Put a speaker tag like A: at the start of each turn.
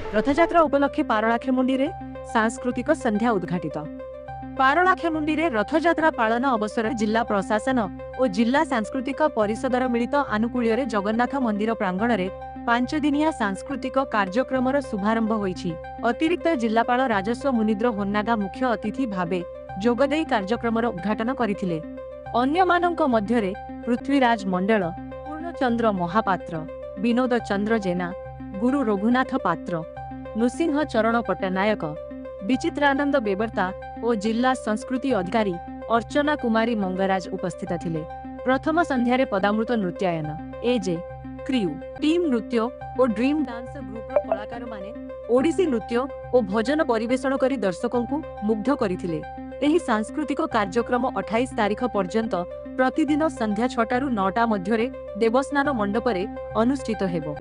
A: रथयात्रा उपलक्षे पारलाखेमुंडी रे सांस्कृतिक संध्या उद्घाटित। पारलाखेमुंडी रे रथयात्रा पालन अवसर जिला प्रशासन और जिला सांस्कृतिक परिषदर मिलित आनुकूल्य रे जगन्नाथ मंदिर प्रांगण रे 5 दिनिया सांस्कृतिक कार्यक्रम शुभारंभ होईछि। अतिरिक्त जिलापाल राजस्व मुनिद्र होन्नागा मुख्य अतिथि भावे जोगदेई कार्यक्रम उद्घाटन करथिले। अन्यमानंक मध्यरे पृथ्वीराज मंडल, पूर्णचंद्र महापात्र, विनोद चंद्र जेना, गुरु रघुनाथ पात्र, नृसिंह चरण पट्टनायक, विचित्रानंद बेबर्ता और जिला संस्कृति अधिकारी अर्चना कुमारी मंगराज उपस्थित थिले। प्रथम संध्यारे पदामृत नृत्यायन, एजे क्रियू टीम नृत्य और ड्रीम डांस ग्रुप कलाकार माने ओडिसी नृत्य और भजन परिवेषण करी दर्शकों को मुग्ध करथिले। एही सांस्कृतिक कार्यक्रम 28 तारीख पर्यंत प्रतिदिन संध्या 6 ରୁ 9 मध्यरे देवस्नान मंडपरे अनुष्ठित हेबो।